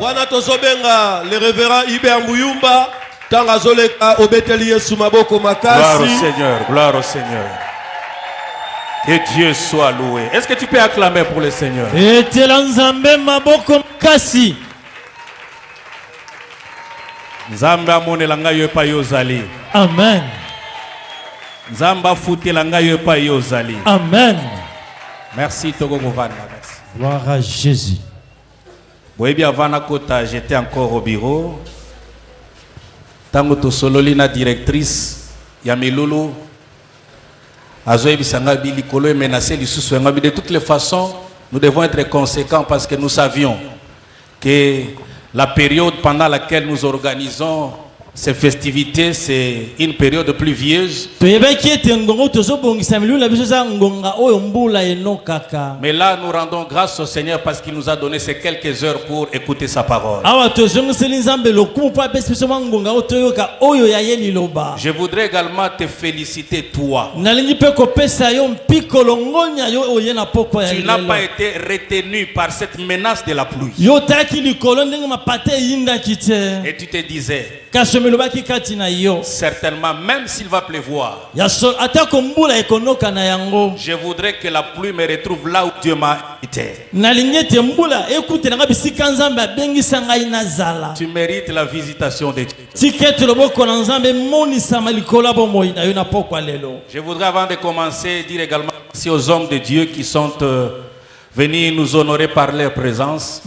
Wana tozobenga le révérend Iber Muyumba tanga zoleka obeteli Yesu maboko makasi. Gloire au Seigneur, gloire au Seigneur. Que Dieu soit loué. Est-ce que tu peux acclamer pour le Seigneur? Nzamba monelanga yo pa yozali. Amen. Nzamba futelanga yo pa yozali. Amen. Merci Togo Govana. Merci. Gloire à Jésus. Boyebi avana kota, j'étais encore au bureau. Tango to sololina directrice ya Milulu. Azoyebi sanga bi likolo e menacé lisusu ngabi. De toutes les façons, nous devons être conséquents parce que nous savions que la période pendant laquelle nous organisons ces festivités, c'est une période pluvieuse. Mais là, nous rendons grâce au Seigneur parce qu'il nous a donné ces quelques heures pour écouter sa parole. Je voudrais également te féliciter, toi. Tu n'as pas été retenu par cette menace de la pluie. Et tu te disais, certainement, même s'il va pleuvoir, je voudrais que la pluie me retrouve là où Dieu m'a été. Tu mérites la visitation de Dieu. Je voudrais, avant de commencer, dire également merci aux hommes de Dieu qui sont venir nous honorer par leur présence.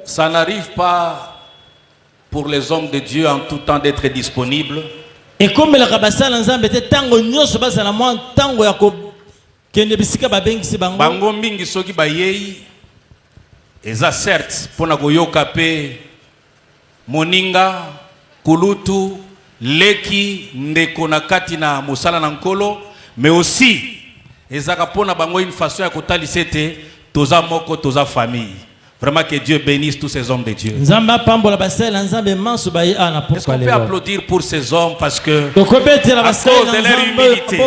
Ça n'arrive pas pour les hommes de Dieu en tout temps d'être disponibles. Bango mingi soki bayei eza certes pona koyoka pe moninga kulutu leki ndeko na kati na musala na nkolo, mais aussi ezaka pona bango une façon ya kotalisa te toza moko toza famille. Vraiment que Dieu bénisse tous ces hommes de Dieu. Est-ce qu'on peut applaudir pour ces hommes parce que à cause de leur humilité.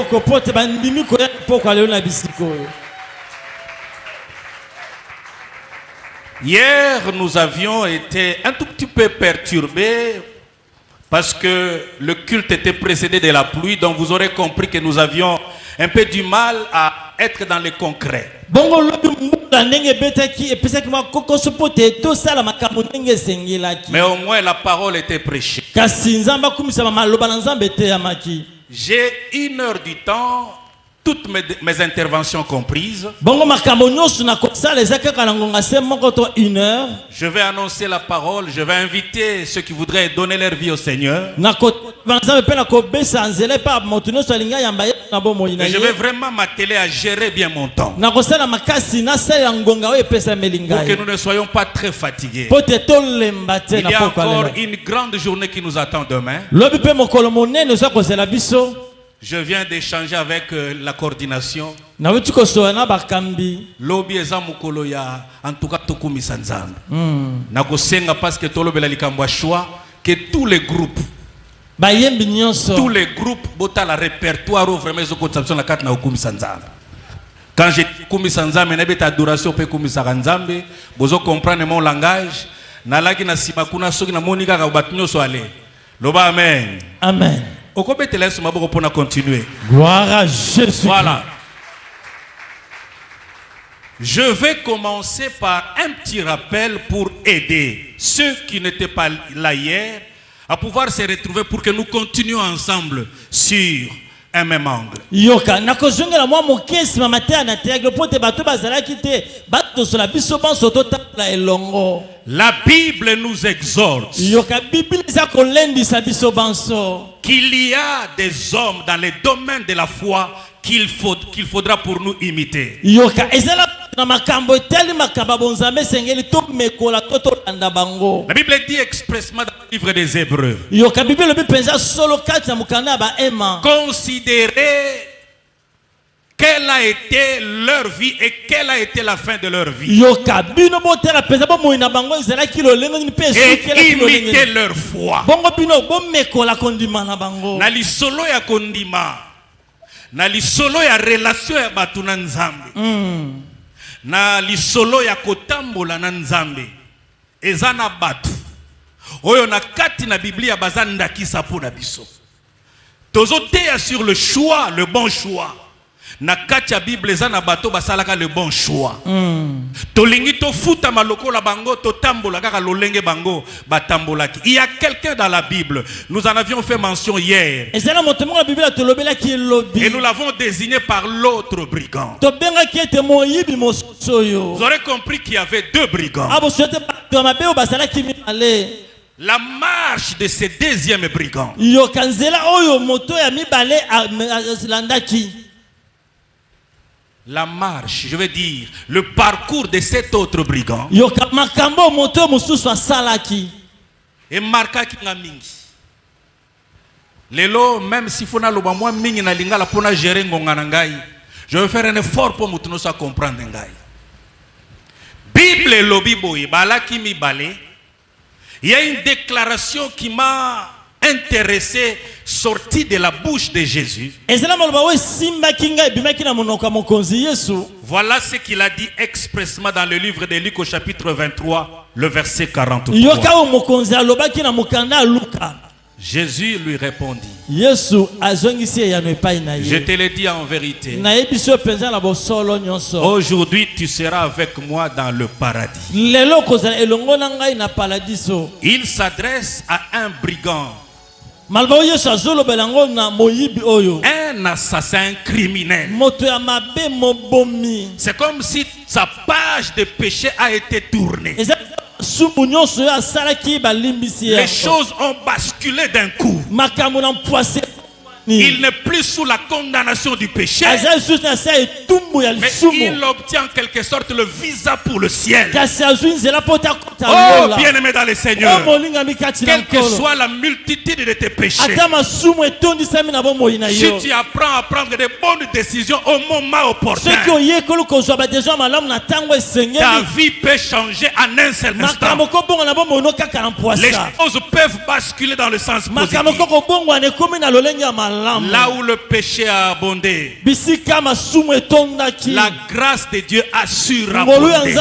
Hier, nous avions été un tout petit peu perturbés parce que le culte était précédé de la pluie, donc vous aurez compris que nous avions un peu du mal à être dans le concret. Mais au moins la parole était prêchée. J'ai 1 heure du temps, toutes mes interventions comprises. Je vais annoncer la parole, je vais inviter ceux qui voudraient donner leur vie au Seigneur. Et je vais vraiment m'atteler à gérer bien mon temps. Pour que nous ne soyons pas très fatigués. Il y a encore une grande journée qui nous attend demain. Je viens d'échanger avec la coordination. Lobi eza mukolo ya en tout cas tokumisa nzambe. Nakosenga parce que tolobela likambo choix que tous les groupes bota la répertoire vraiment zo conception la carte na okumisa nzambe. Quand je kumisa nzambe na beta adoration pe kumisa nzambe, bozo comprendre mon langage. Na laki na sima kuna soki na monika ka batunyo so ale. Loba amen. Amen. Continuer. Gloire à Jésus. Voilà. Je vais commencer par un petit rappel pour aider ceux qui n'étaient pas là hier à pouvoir se retrouver pour que nous continuions ensemble sur un même angle. La Bible nous exhorte qu'il y a des hommes dans les domaines de la foi qu'il faudra pour nous imiter. La Bible dit expressement dans le livre des Hébreux, considérez quelle a été leur vie et quelle a été la fin de leur vie. Et imiter leur foi. na lisolo ya relation ya batu na nzambe na lisolo ya kotambola na nzambe eza na batu oyo na kati na Biblia baza ndakisa mpona biso tozoteya sur le choix, le bon choix. Na kati ya Bible eza na bato basalaka le bon choix. Tolingi to futa maloko la bango to tambola kaka lolenge bango batambolaki. Il y a quelqu'un dans la Bible, nous en avions fait mention hier. Et nous l'avons désigné par l'autre brigand. Vous aurez compris qu'il y avait deux brigands. La marche de ce deuxième brigand. La marche, je veux dire, le parcours de cet autre brigand. Et marqué qui n'a mingi. Lelo, même si fona loba moi mingi na lingala pona gérer ngonga ngai, je vais faire un effort pour mutuno sa comprendre ngai. Bible lobi boy, bala ki mi balé. Il y a une déclaration qui m'a intéressé, sortie de la bouche de Jésus. Voilà ce qu'il a dit expressement dans le livre de Luc au chapitre 23, le verset 43. Jésus lui répondit, je te le dis en vérité, aujourd'hui tu seras avec moi dans le paradis. Il s'adresse à un brigand, un assassin criminel. C'est comme si sa page de péché a été tournée. Les choses ont basculé d'un coup. Il n'est plus sous la condamnation du péché, mais il obtient en quelque sorte le visa pour le ciel. Oh, bien-aimé dans le Seigneur, quelle que soit la multitude de tes péchés, si tu apprends à prendre des bonnes décisions au moment opportun, ta vie peut changer en un seul instant. Les choses peuvent basculer dans le sens positif. Là où le péché a abondé, la grâce de Dieu a surabondé.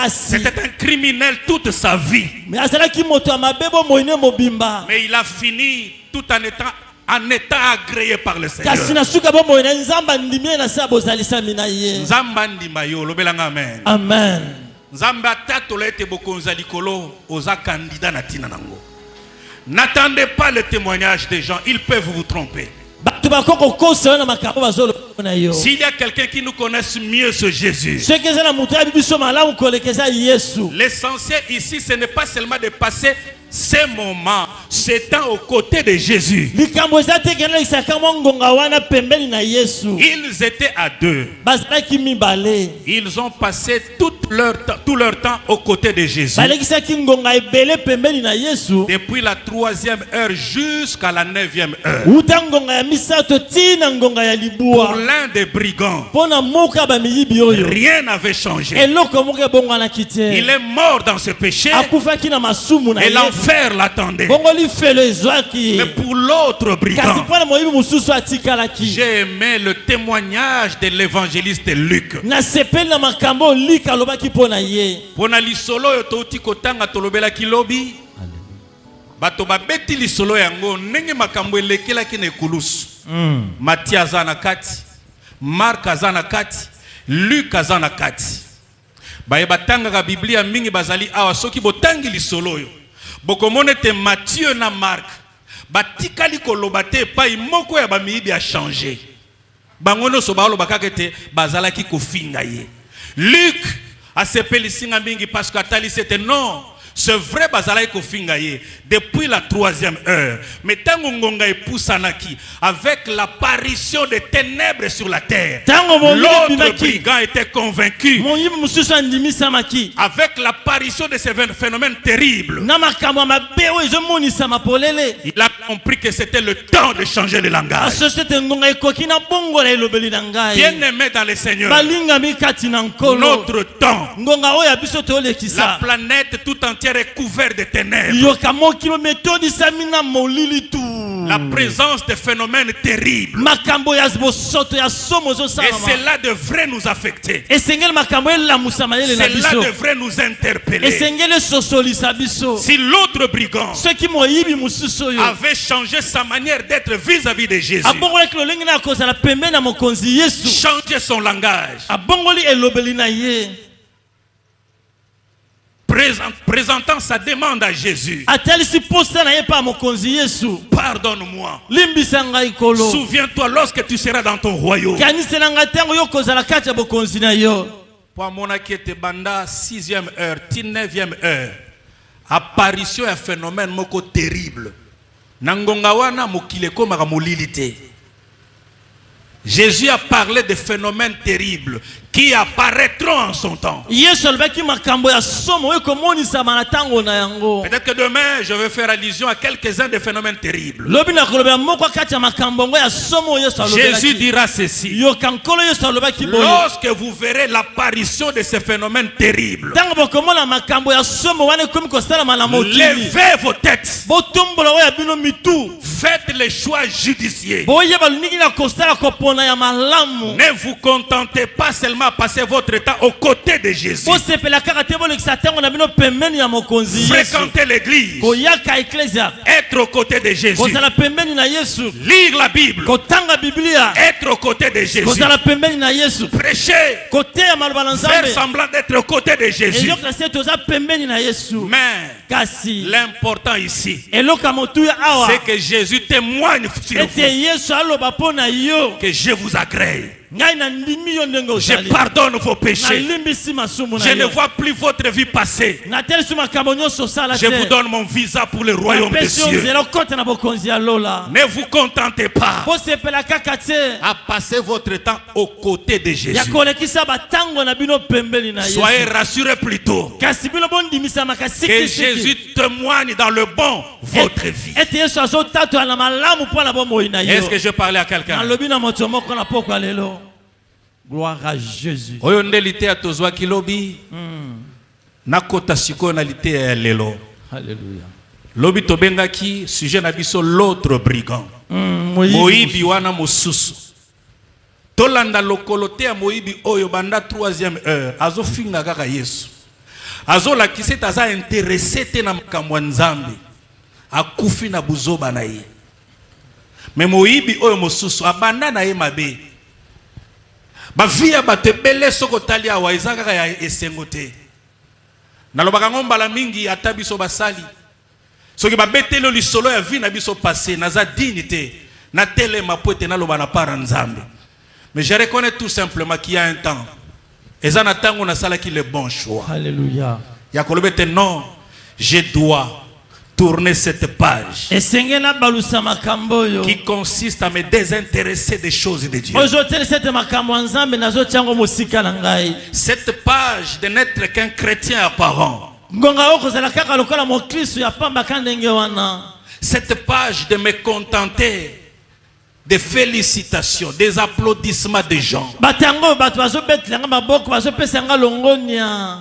C'était un criminel toute sa vie, mais il a fini tout en étant agréé par le Seigneur. Amen. N'attendez pas le témoignage des gens, ils peuvent vous tromper. S'il y a quelqu'un qui nous connaisse mieux ce Jésus, l'essentiel ici, ce n'est pas seulement de passer ces moments, ces temps aux côtés de Jésus. Ils étaient à deux. Ils ont passé tout leur temps aux côtés de Jésus. Depuis la 3e heure jusqu'à la 9e heure. Pour l'un des brigands, rien n'avait changé. Il est mort dans ce péché et l'enfer l'attendait. Mais pour l'autre brigand, j'ai aimé le témoignage de l'évangéliste Luc. Pona lisolo yo touti kotanga tolobela kilobi. Bato babeti lisolo yango nenge makambo elekela ki na ekulusu. Matthieu azana kati, Marc azana kati, Luc azana kati. Baye batanga ka Biblia mingi bazali awa soki botangi lisolo yo. Bokomone te Matthieu na Marc batikali koloba te pa imoko ya bamiyibi a changé. Bangono so baolo bakakete bazalaki kofinga ye. Luc a sepeli singa mingi parce qu'atali c'était non. C'est vrai bazalaki kofinga ye depuis la 3e heure. Mais tango ngonga epusanaki avec l'apparition des ténèbres sur la terre. L'autre brigand était convaincu avec l'apparition de ces phénomènes terribles. Il a compris que c'était le temps de changer le langage. Bien aimé dans le Seigneur, notre temps, la planète tout entière est couverte de ténèbres. La présence de phénomènes terribles. makambo ya bosoto ya somo zo Et salama cela devrait nous affecter. esengeli makambo elamusa mayele na Cela biso devrait nous interpeller. esengeli esosolisa biso Si l'autre brigand soki moyibi mosusu oyo avait changé sa manière d'être vis-à-vis de Jésus, abongolaki lolenge na kozala pembeni na mokonzi yesu changer son langage, abongoli elobeli na ye présentant sa demande à Jésus, atalisi posa na ye pa mokonzi yesu pardonne-moi. limbisa ngai kolo Souviens-toi lorsque tu seras dans ton royaume. kanisela ngai ntango yo kozala kati ya bokonzi na yo Po amonaki ete banda 6e heure, 9e heure, apparition ya phénomène moko terrible. Nangonga wana mokile komaka molili te. Jésus a parlé de phénomènes terribles qui apparaîtront en son temps. yesu alobaki makambo ya somo oyo ekomonisama na ntango na yango Peut-être que demain, je vais faire allusion à quelques-uns des phénomènes terribles. lobi na kolobela moko kati ya makambo ngo ya somo oyo yesu Jésus alobelaki dira ceci. yoka nkolo yesu alobaki boye Lorsque vous verrez l'apparition de ces phénomènes terribles, ntango bokomona makambo ya somo wana ekomi kosalama na mokili levez vos têtes. botombola oyo ya bino mitu Faites les choix judicieux. boyeba lingi na kosala kopona ya malamu Ne vous contentez pas seulement à passer votre temps aux côtés de Jésus. bosepela kaka te bolekisa ntango na bino pembeni ya mokonzi yesu Fréquenter l'église, koyaka eklesia être aux côtés de Jésus, kozala pembeni na yesu lire la Bible, kotanga biblia être aux côtés de Jésus, kozala pembeni na yesu prêcher, koteya maloba na faire nzambe semblant d'être aux côtés de Jésus. eloko se toza pembeni na yesu Mais kasi l'important ici, eloko ya motuya awa c'est que Jésus témoigne sur ete vous yesu aloba mpo na yo que je vous agrée. ngai nandimi yo ndenge Je ozali pardonne vos péchés. nalimbisi masumu na Je ne yo vois plus votre vie passer. natelisi makambo nyonso osala Je vous donne mon visa pour le royaume des napesi yo cieux. nzela okota na bokonzi ya lola Ne vous contentez pas bosepela kaka te à passer votre temps aux côtés de ya Jésus. kolekisa batango na bino pembeni na Soyez yesu rassurés plutôt kasi bino bondimisama que sikisiki Jésus témoigne dans le bon votre vie. ete yesu azotatola na malamu mpo na bomoi na yo Est-ce que je parlais à quelqu'un? nalobi na moto moko na poko ya lelo gloire à Jésus Oyo nde lite ya tozwa kilobi nakota sikoyo na lite ya lelo. Alléluia Lobi tobengaki sujet na biso l'autre brigand. Moyibi wana mosusu. Tolanda lokolo te ya moyibi oyo banda 3e heure azofinga kaka Yesu. Azolakisa ete aza intéressé te na makambo ya Nzambe. Akufi na buzoba na ye. Me moyibi oyo mosusu abanda na ye mabe. Bavia batebele soko tali awa eza kaka ya esengo te. Nalobaka ngombala mingi ata biso basali. Soki babetelo lisolo ya vie na biso passé naza dignité na telema po ete naloba na para Nzambe. Mais je reconnais tout simplement qu'il y a un temps. Eza na tango nasalaki le bon choix. Alléluia Ya kolobete non, je dois tourner cette page esenge na balusa makambo oyo qui consiste à me désintéresser des choses de Dieu. ozotelisa ete makambo ya nzambe nazotiango mosika na ngai Cette page de n'être qu'un chrétien apparent. ngonga oyo kozala kaka lokola mokristo ya pambaka ndenge wana Cette page de me contenter des félicitations, des applaudissements des gens. bato yango bato bazobetelanga maboko bazopesanga longonia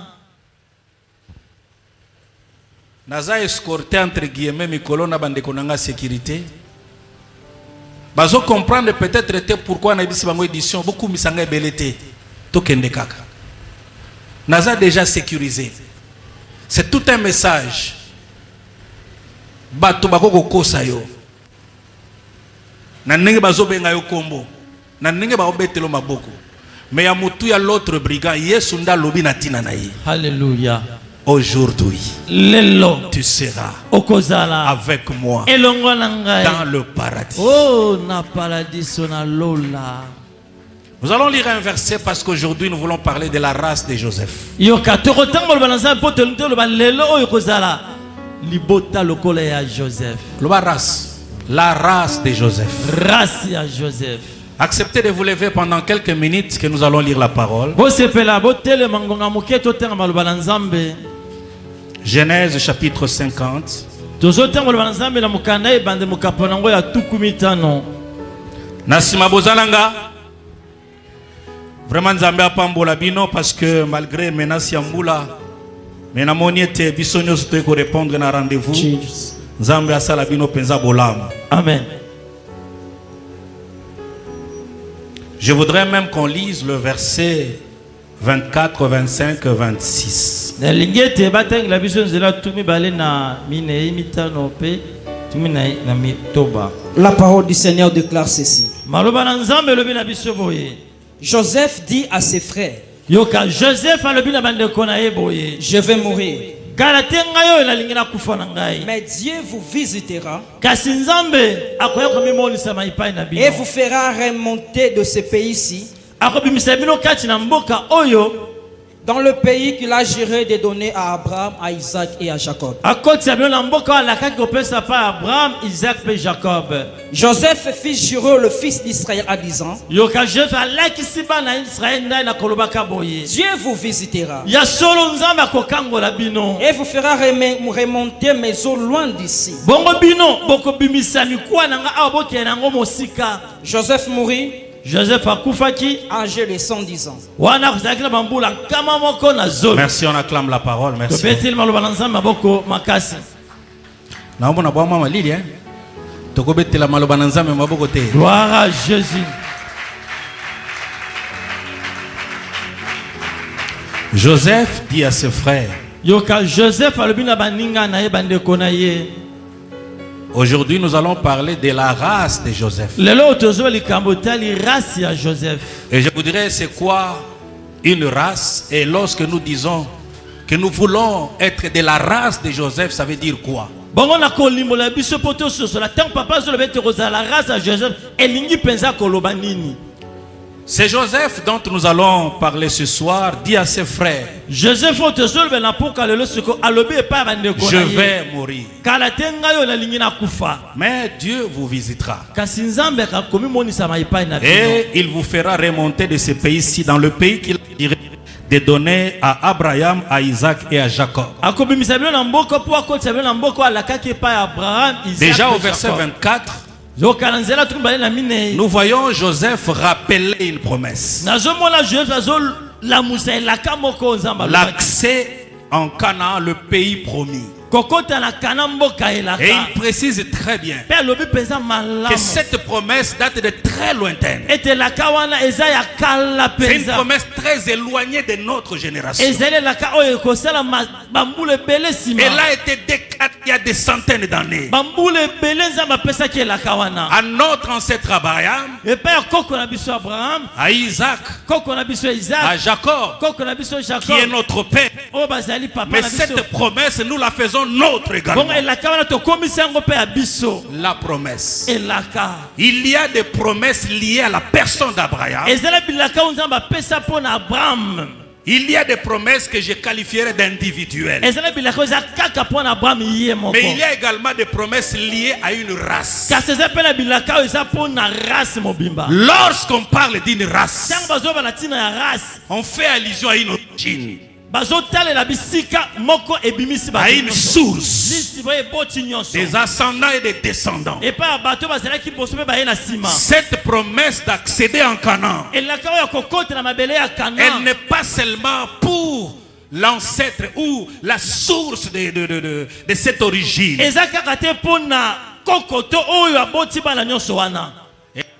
Naza escorté entre guillemets mikolo na bandeko nanga sécurité. Bazo comprendre peut-être te pourquoi na bisi bango édition beaucoup misanga belete to kende kaka. Naza déjà sécurisé. C'est tout un message. Bato bakoko kosa yo. Na ndenge bazo benga yo kombo. Na ndenge ba obetelo maboko. Mais ya mutu ya l'autre brigand Yesu nda lobi na tina na ye. Alléluia Aujourd'hui, lelo tu seras okozala avec moi elongo na ngai dans le paradis. oh na paradiso na lola Nous allons lire un verset parce qu'aujourd'hui nous voulons parler de la race de Joseph. yoka tokotango loba na nzambe mpo tolingi loba lelo oyo kozala libota lokola ya Joseph La race de Joseph. race ya Joseph Acceptez de vous lever pendant quelques minutes que nous allons lire la parole. bosepela botelema ngonga moke totenga maloba na nzambe Genèse chapitre 50. tozotenga loba na nzambe na mokanda ebande mokapo nango ya tuku mitano Nasima bozalanga. Vraiment nzambe apambola bino parce que malgré menace ya mbula, mais na moni ete biso nyonso toyeko répondre na rendez-vous. Jesus. Nzambe asala bino penza bolamu. Amen. Je voudrais même qu'on lise le verset 24, 25, 26. Nalingete batang la biso nzela tumi bale na mine mitano pe tumi na mitoba. La parole du Seigneur déclare ceci. Maloba na nzambe lobi na biso boye. Joseph dit à ses frères, Yoka Joseph alobi na bande kona ye boye. je vais mourir, Kalatenga yo na lingina kufa na ngai. mais Dieu vous visitera Kasi nzambe akoya komimonisa maipai na bino. et vous fera remonter de ce pays-ci Akobimisa bino kati na mboka oyo dans le pays qu'il a juré de donner à Abraham, à Isaac et à Jacob. akoti bino na mboka alakaki kopesa pa Abraham, Isaac pe Jacob. Joseph fit jurer le fils d'Israël en disant, Yoka Joseph alakisi bana Israël ndai na kolobaka boye. Dieu vous visitera Ya solo nzambe akokangola bino. et vous fera remonter mes eaux loin d'ici. Bongo bino bokobimisa mikwa na nga awa bokende nango mosika. Joseph mourut Joseph akufaki âgé de 110 ans. wana kuzalaki na bambula nkama moko na zolo. Merci, on acclame la parole. Merci. Tobeteli maloba na nzambe maboko makasi. Naomba bwa mama Lili tokobetela maloba na nzambe maboko te. Gloire à Jésus. Joseph dit à ses frères, Yoka Joseph alobi na baninga na ye bandeko na ye. aujourd'hui nous allons parler de la race de Joseph. Lelo tozo likambo tali race ya Joseph. Et je vous dirais c'est quoi une race, et lorsque nous disons que nous voulons être de la race de Joseph, ça veut dire quoi? Bongo na kolimbola biso poto soso la tant papa zo lebete roza la race ya Joseph elingi penza koloba nini. C'est Joseph dont nous allons parler ce soir, dit à ses frères, Joseph otozo le na poka lelo soko alobi pa bandeko je na ye. vais mourir, Kala tenga yo na lingi na kufa. mais Dieu vous visitera Kasi nzambe akakomi monisa maipai na bino. et il vous fera remonter de ce pays-ci dans le pays qu'il a tiré de donner à Abraham, à Isaac et à Jacob. Akobimisa bino na mboko po akotisa bino na mboko alakaki pa Abraham, Isaac. Déjà pe au verset Jacob. 24, Yoka na nzela tukumbale na mine. nous voyons Joseph rappeler une promesse. Nazomona Joseph azo la musa elaka moko nzamba. L'accès en Canaan, le pays promis. Kokota na kana mboka elaka. Et il précise très bien Pe alobi penza que malamu. cette promesse date de très lointaine. Ete laka wana eza ya kala C'est une penza. promesse très éloignée de notre génération. Ezali laka oyo kosala bambule bele sima. Elle a été déclarée il y a des centaines d'années. Bambule bele nzamba pesa ki elaka wana. À notre ancêtre Abraham, Et père koko na biso Abraham, à Isaac, koko na biso à Isaac, Jacob, koko na biso qui Jacob. est notre père. O bazali papa Mais na biso. cette promesse, nous la faisons nôtre également. Bon elaka wana to komisa ngo pe ya biso. La promesse. Elaka. Il y a des promesses liées à la personne d'Abraham. Ezala bilaka nzamba pesa pona Abraham. Il y a des promesses que je qualifierais d'individuelles. Ezala bilaka za kaka pona Abraham yé moko. Mais il y a également des promesses liées à une race. Kasi eza pena bilaka eza pona race mobimba. Lorsqu'on parle d'une race, Tango bazoba na tina ya race. on fait allusion à une origine, Bazotalela bisika moko ebimisi à une source, Lisi boye boti nyonso. des ascendants et des descendants. Et pas bato bazalaki boso pe baye na sima. Cette promesse d'accéder en Canaan, Elaka oyo kokota na mabele ya elle Kana. n'est pas seulement pour l'ancêtre ou la source de cette origine. Eza kaka te pona kokoto oyo aboti bana nyonso wana.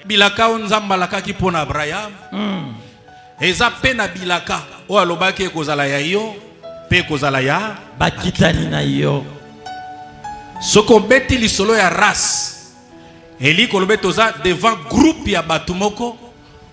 Bilaka nzamba lakaki pona Abraham. Eza pena bilaka o alobaki ekozala ya yo pe ekozala ya Bakitani na yo. soko beti lisolo ya race eli kolobe toza devant groupe ya bato moko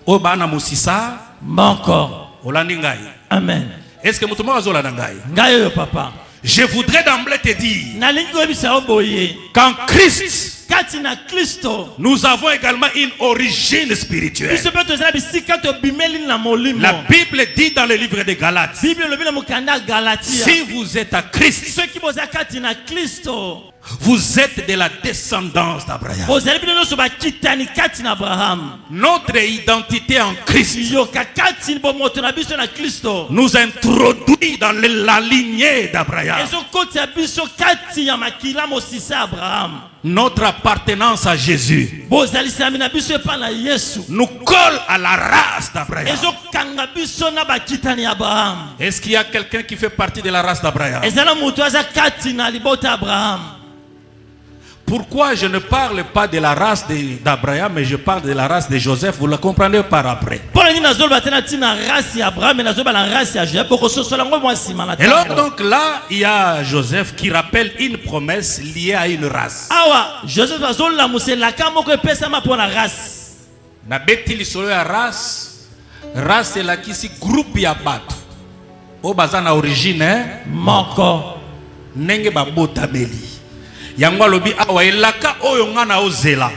o bana musisa Moko. olandi ngai. Amen. Est-ce que mutu moko azolanda ngai? Ngai oyo papa. Je voudrais d'emblée te dire Nalingi koyebisa yo boye. qu'en Christ Kati na Kristo. nous avons également une origine spirituelle. Biso pe tozala bisika to bimeli na molimo. La Bible dit dans le livre de Galates, Bible lobi na mokanda Galatia. si vous êtes à Christ, Ceux qui boza kati na Kristo. vous êtes de la descendance d'Abraham. Bozali bino nyonso bakitani kati na Abraham. Notre identité en Christ Yoka kati bomoto na biso na Kristo. nous introduit dans la lignée d'Abraham. Ezo koti ya biso kati ya makila mosisa Abraham. Notre appartenance à Jésus Bozali sami na biso epa na Yesu. nous colle à la race d'Abraham. Ezo kanga biso na bakitani ya Abraham. Est-ce qu'il y a quelqu'un qui fait partie de la race d'Abraham? Ezala mutu aza kati na libota Abraham. Pourquoi je ne parle pas de la race d'Abraham, mais je parle de la race de Joseph? Vous le comprendrez par après. Et alors, donc là, il y a Joseph qui rappelle une promesse liée à une race. Na beti lisolo ya race la kisi groupe ya bato. O bazana origine moko nenge babota beli. Yango lobi awa elaka oyo ngana ozela.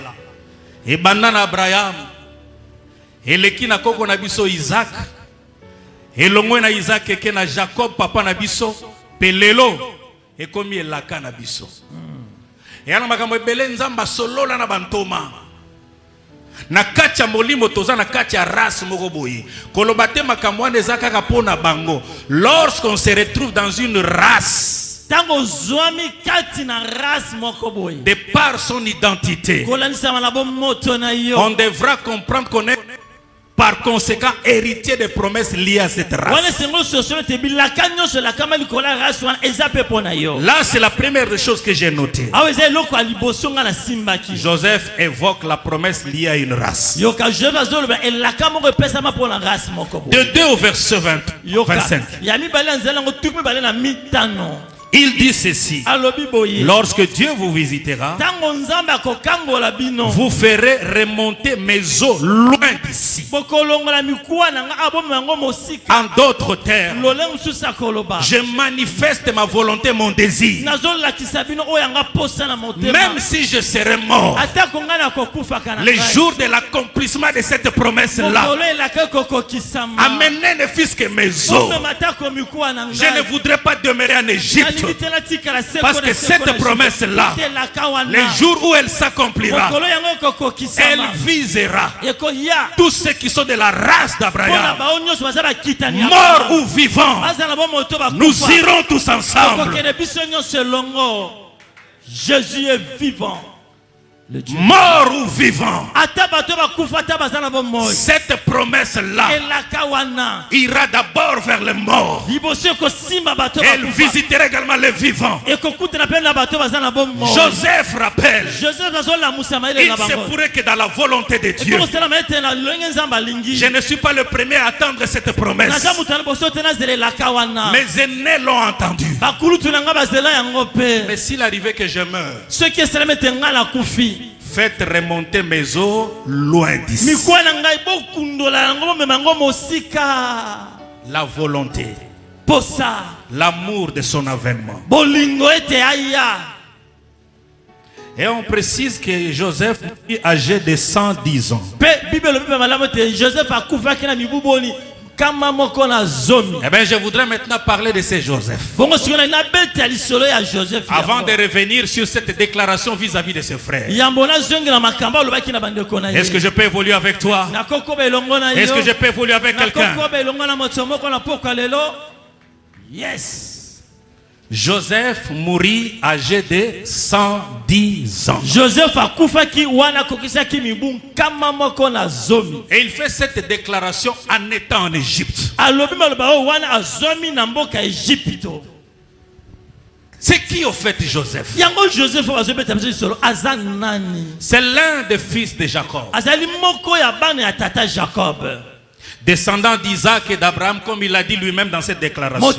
E banana Abraham. Eleki na koko na biso Isaac. Elongwe na Isaac eke na Jacob papa na biso. Pelelo ekomi elaka na biso. Yana makambo ebele nzamba solola na bantoma. Na kacha molimo toza na kacha race moko boye. Kolobate makambo wana eza kaka pona bango. Lorsqu'on se retrouve dans une race, de par son identité, on devra comprendre qu'on est par conséquent héritier des promesses liées à cette race. Là, c'est la première des choses que j'ai notée. Joseph évoque la promesse liée à une race. De 2 au verset 25. Il dit ceci: lorsque Dieu vous visitera, vous ferez remonter mes eaux loin d'ici. En d'autres termes, je manifeste ma volonté, mon désir. Même si je serai mort, les jours de l'accomplissement de cette promesse-là, amenez ne fût-ce que mes eaux. Je ne voudrais pas demeurer en Égypte. Parce que cette promesse-là, les jours où elle s'accomplira, elle visera tous ceux qui sont de la race d'Abraham, morts ou vivants. Nous irons tous ensemble. Jésus est vivant. Mort ou vivant, cette promesse-là ira d'abord vers les morts. Elle visitera également les vivants. Joseph rappelle, il se pourrait que dans la volonté de Dieu, je ne suis pas le premier à attendre cette promesse. Mes aînés l'ont entendu. Mais s'il arrivait que je meure, faites remonter mes eaux loin d'ici. La volonté, l'amour de son avènement. Et on précise que Joseph est âgé de 110 ans. Eh bien, je voudrais maintenant parler de ce Joseph. Avant de revenir sur cette déclaration vis-à-vis de ses frères. Est-ce que je peux évoluer avec toi? Est-ce que je peux évoluer avec quelqu'un? Yes. Joseph mourit âgé de 110 ans. Et il fait cette déclaration en étant en Égypte. C'est qui au fait Joseph? C'est l'un des fils de Jacob. Descendant d'Isaac et d'Abraham, comme il l'a dit lui-même dans cette déclaration.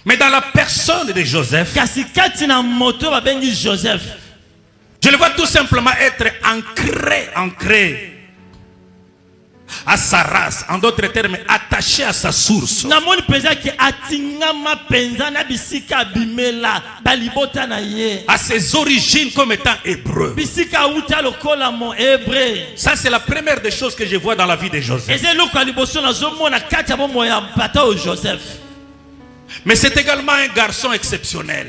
Mais dans la personne de Joseph, je le vois tout simplement être ancré à sa race, en d'autres termes, attaché à sa source. À ses origines comme étant hébreu. Ça, c'est la première des choses que je vois dans la vie de Joseph. Mais c'est également un garçon exceptionnel.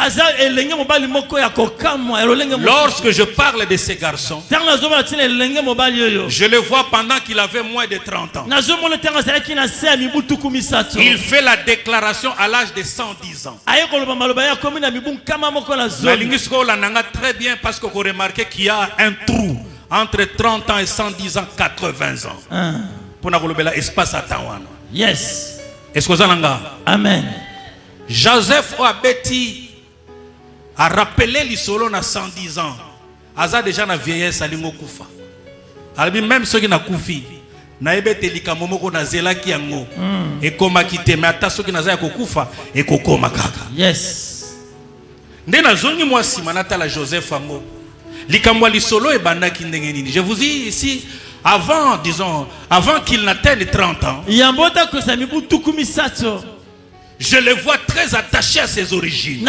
Lorsque je parle de ces garçons, je le vois pendant qu'il avait moins de 30 ans. Il fait la déclaration à l'âge de 110 ans. Très bien, parce que vous remarquez qu'il y a un trou entre 30 ans et 110 ans, 80 ans. Yes. Est-ce que vous avez? Amen. Joseph Oabeti a rappelé l'isolo na 110 ans. Aza déjà na vieillesse alingo kufa. Albi même ceux qui na kufi. Na ebete likamomoko na zelaki yango. E koma kite mais ata ceux qui na za kokufa e kokoma kaka. Yes. Nde na zongi mwasi manata la Joseph ango. Likamwa lisolo e bandaki ndenge nini. Je vous dis ici avant disons avant qu'il n'atteigne 30 ans. Yambota ko sami butuku misato. Je le vois très attaché à ses origines.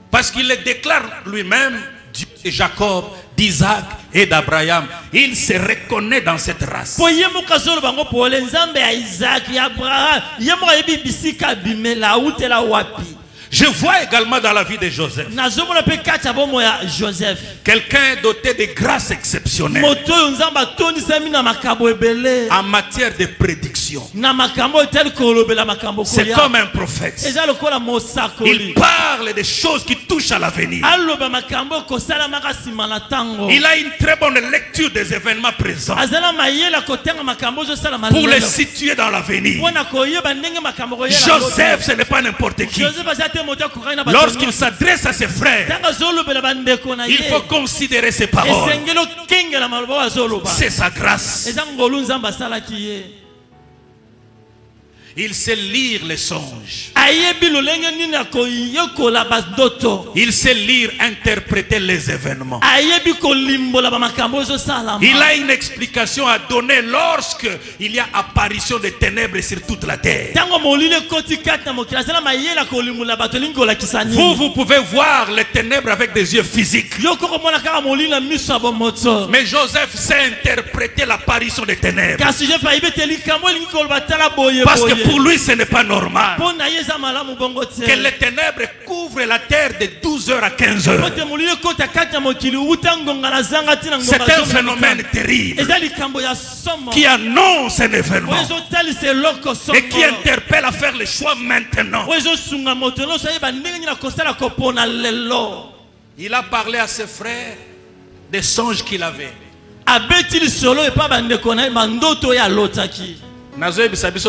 Parce qu'il le déclare lui-même, Dieu de Jacob, d'Isaac et d'Abraham. Il se reconnaît dans cette race. Je vois également dans la vie de Joseph quelqu'un doté de grâces exceptionnelles en matière de prédiction. C'est comme un prophète. Il parle des choses qui touchent à l'avenir. Il a une très bonne lecture des événements présents pour les situer dans l'avenir. Joseph, ce n'est pas n'importe qui. Lorsqu'il s'adresse à ses frères, il faut considérer ses paroles. C'est sa grâce. Il sait lire les songes. Il sait lire, interpréter les événements. Il a une explication à donner lorsque il y a apparition des ténèbres sur toute la terre. Vous pouvez voir les ténèbres avec des yeux physiques. Mais Joseph sait interpréter l'apparition des ténèbres. Parce que pour lui, ce n'est pas normal que les ténèbres couvrent la terre de 12h à 15h. C'est un phénomène terrible qui annonce un événement et qui interpelle à faire le choix maintenant. Il a parlé à ses frères des songes qu'il avait.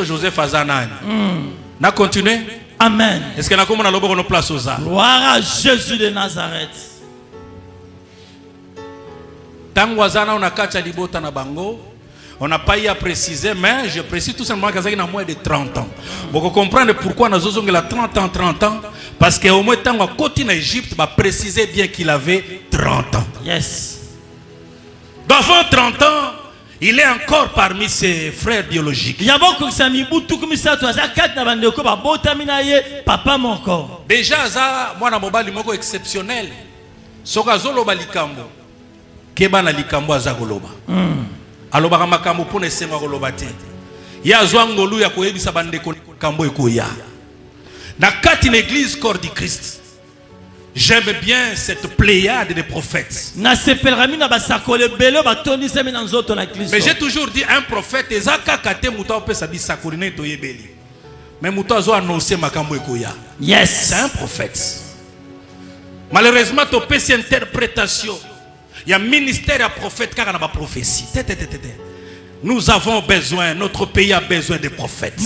Joseph Azanani. Na continuer. Amen. Est-ce que na comme na lobo no place aux arts? Gloire à Jésus de Nazareth. Tango azana on a kacha libota na bango. On n'a pas eu à préciser, mais je précise tout simplement qu'il y a moins de 30 ans. Vous comprenez pourquoi nous avons 30 ans? Parce qu'au moins, tant qu'on continue en Égypte, va préciser bien qu'il avait 30 ans. Yes. D'avant 30 ans, il est encore parmi ses frères biologiques. Déjà, moi, je suis exceptionnel. Sokazolo balikambo. Keba na likambo azagoloba. Alobaka makambo pona esenga koloba te. Ya zwangolu ya koyebisa bandeko kambo ekoya. Na kati na église corps du Christ. J'aime bien cette pléiade de prophètes. Mais j'ai toujours dit un prophète mais muto annoncé makambo ekoya. Yes, c'est un prophète. Malheureusement to pesi interprétation. Il y a un ministère à prophète car on a pas prophétie. Nous avons besoin, notre pays a besoin de prophètes.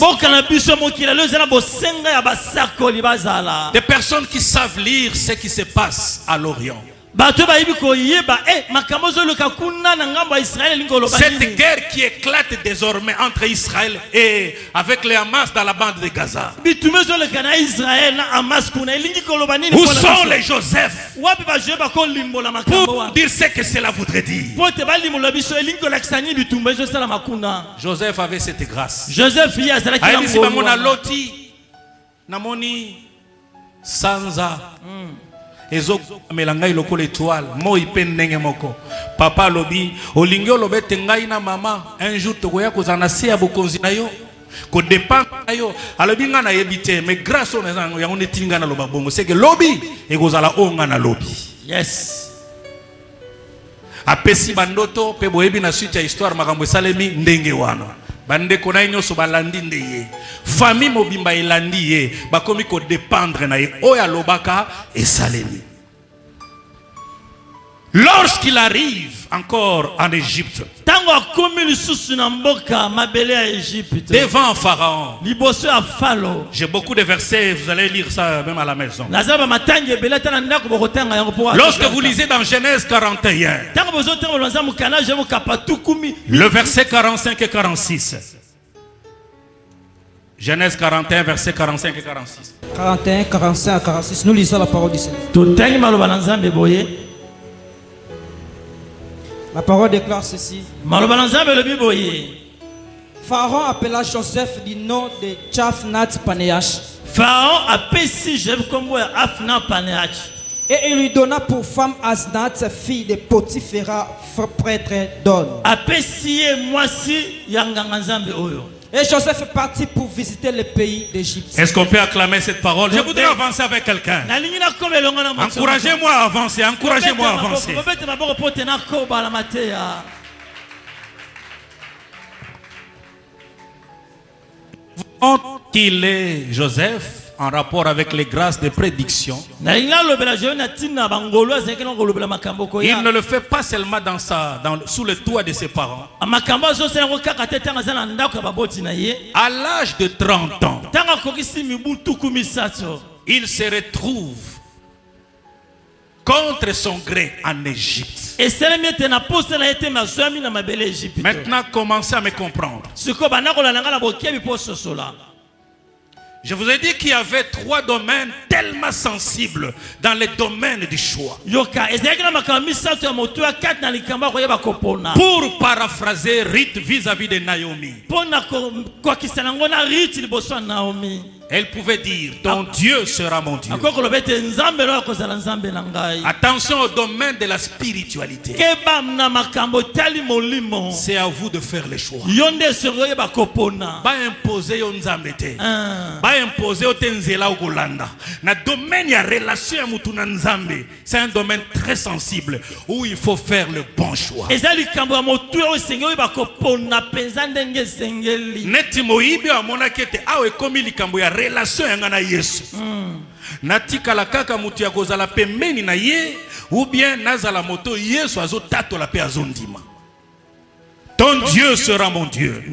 Des personnes qui savent lire ce qui se passe à l'Orient. Cette guerre qui éclate désormais entre Israël et avec les Hamas dans la bande de Gaza. Où sont les Joseph pour dire ce que cela voudrait dire? Joseph avait cette grâce. Joseph Ezo melanga iloko l'étoile mo ipendenge moko papa lobi olingi olobete ngai na mama un jour tokoya kozana se ya bokonzi na yo ko dépend na yo alobi nga na yebite mais grâce on ezango ya on etinga na loba bongo c'est que lobi ekozala onga na lobi. Yes. Apesi bandoto pe boyebi na suite ya histoire makambo salemi ndenge wana bande kona nyoso balandi ndeye famille mobimba elandi ye bakomi ko dépendre na ye oya lobaka esalemi. Lorsqu'il arrive encore en Égypte, Tango akomi lisusu na mboka mabele ya Égypte. devant Pharaon, Liboso ya Falo. j'ai beaucoup de versets, vous allez lire ça même à la maison. Nazaba matangi ebele tana ndako bokotanga yango po. Lorsque vous lisez dans Genèse 41, Tango bozo tango lonza mukana je mukapatukumi. le verset 45 et 46. Genèse 41, verset 45 et 46. 41, 45 à 46. Nous lisons la parole du Seigneur. Totangi maloba na Nzambe boye. La parole déclare ceci. Maloba na Nzambe lobi boye. Pharaon appela Joseph du nom de Tchafnat Panéach. Pharaon apesi Joseph kombo ya Afna Panéach. Et il lui donna pour femme Asnath, fille de Potiphera, prêtre d'On. Apesi ye mwasi ya nganga Nzambe oyo. Et Joseph partit pour visiter le pays d'Égypte. Est-ce qu'on peut acclamer cette parole? Je voudrais avancer avec quelqu'un. Encouragez-moi à avancer, encouragez-moi à avancer. Qu'il est Joseph en rapport avec les grâces de prédiction. Il ne le fait pas seulement sous le toit de ses parents. À l'âge de 30 ans, il se retrouve contre son gré en Égypte. Maintenant, commencez à me comprendre. Je vous ai dit qu'il y avait 3 domaines tellement sensibles dans les domaines du choix. Pour paraphraser Ruth vis-à-vis de Naomi, elle pouvait dire, ton Dieu sera mon Dieu. Attention au domaine de la spiritualité. C'est à vous de faire les choix. Pas imposer au Nzambete. Pas imposer au Tenzela ou Golanda. Na domaine ya relation ya mutu na Nzambe. C'est un domaine très sensible où il faut faire le bon choix. Neti moibi wa mona kete awe komi likambo ya relation ya ngana Yesu. Natika la kaka mutu ya kozala pembeni na ye ou bien nazala moto Yesu azo tato la pe azondima. Ton Dieu sera mon Dieu.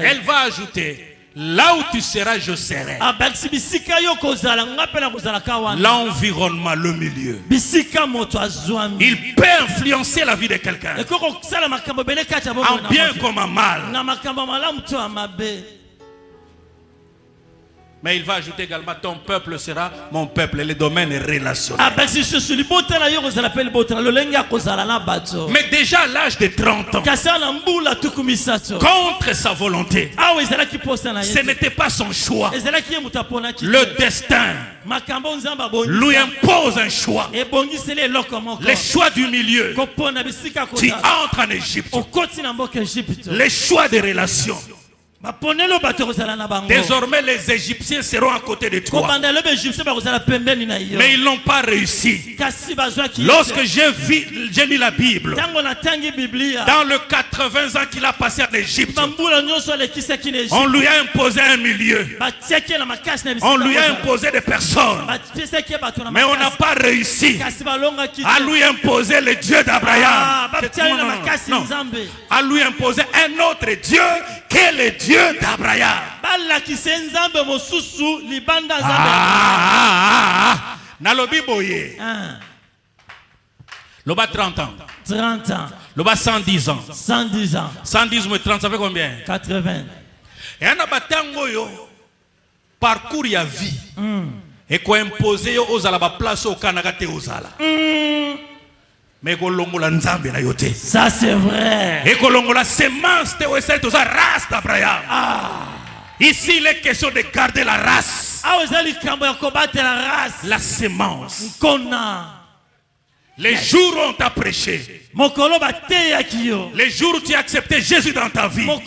Elle va ajouter, là où tu seras, je serai. L'environnement, le milieu. Il peut influencer la vie de quelqu'un. En bien comme en mal. Mais il va ajouter également, ton peuple sera mon peuple. Les domaines relationnels. Mais déjà à l'âge de 30 ans, contre sa volonté, ce n'était pas son choix. Le destin lui impose un choix. Le choix du milieu. Tu entres en Égypte. Les choix des relations. Désormais, les Égyptiens seront à côté de toi. Mais ils n'ont pas réussi. Lorsque j'ai lu la Bible, dans le 80 ans qu'il a passé en Égypte, on lui a imposé un milieu. On lui a imposé des personnes. Mais on n'a pas réussi à lui imposer le Dieu d'Abraham. À lui imposer un autre Dieu qui est le Dieu d'Abraham. Nalobi boye. Loba 30 ans. 30 ans. Loba 110 ans. 110 ans. 110 moins 30, ça fait combien? 80. Et on a batango yo parcours ya vie. Et quoi imposer aux ala ba place au kanagate aux ala. Mais kolongola nzambe na yote. Ça c'est vrai. Et kolongola semence te wesa to sa race d'Abraham. Ici il est question de garder la race. La semence. Les jours où on t'a prêché. Les jours où tu as accepté Jésus dans ta vie. On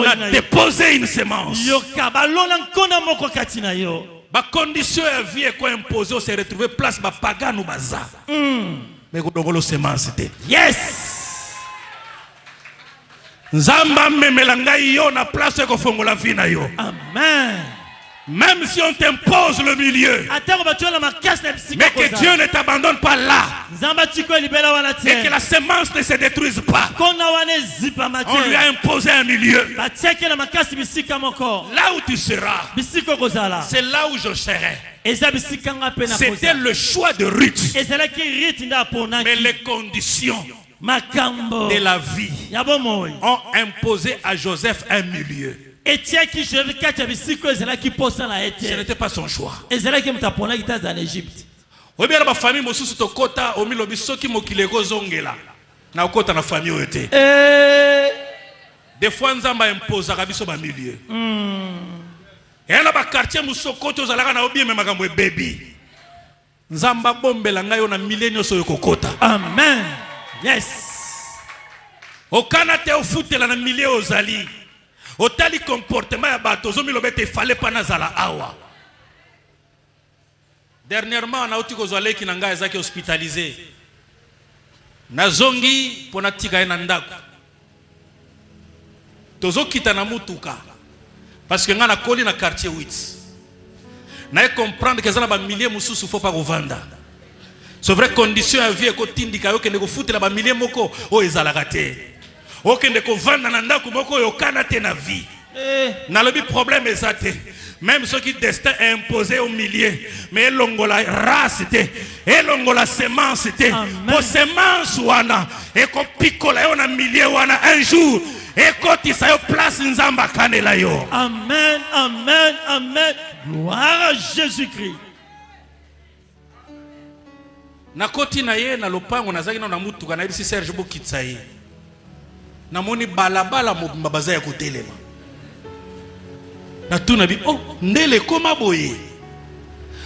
a déposé une semence. Ma condition de vie est quoi imposée, on s'est retrouvé place ma pagan ou bazar. Mais vous semence c'était. Yes. Nzamba me melanga yo na place ko fongola vie na yo. Amen. Même si on t'impose le milieu, mais que Dieu ne t'abandonne pas là, et que la semence ne se détruise pas. On lui a imposé un milieu. Là où tu seras, c'est là où je serai. C'était le choix de Ruth. Mais les conditions de la vie ont imposé à Joseph un milieu. Ce n'était pas son choix. Des fois, Nzamba impose à biso ba milieu. Et là, ba quartier musokoto zalaka na obi memaka mwe baby. Nzamba bombela ngayo na milenio so yokokota. Amen. Yes. Okana te ofutela na milieu ozali. Otali comportement ya bato zomi lobete fallait pas nazala awa. Dernièrement, on a outi kozwale ki nanga ezaki hospitalisé. Nazongi pona tika na ndako. Tozo kita na mutuka. Parce que ngana koli na quartier 8. Na comprendre que ça na ba milliers mususu faut pas revendre. C'est vrai condition à vie ko tindika yo kende ko futela ba milliers moko o ezalaka te. O kende ko vanda na ndako moko yo kana te na vie. Na lobi problème ezate. Même ceux qui destin est imposé au milieu, mais longola race et longola semence pour semence wana et ko pikola yo na milieu wana un jour et koti sa yo place nzamba kanela yo. Amen, amen, amen. Gloire à Jésus-Christ. Na koti na ye na lopango nazaki na mutuka na bisi Serge Bokitsaye. Na moni balabala mobimba baza ya kotelema. Na tout nabi oh ndele koma boye.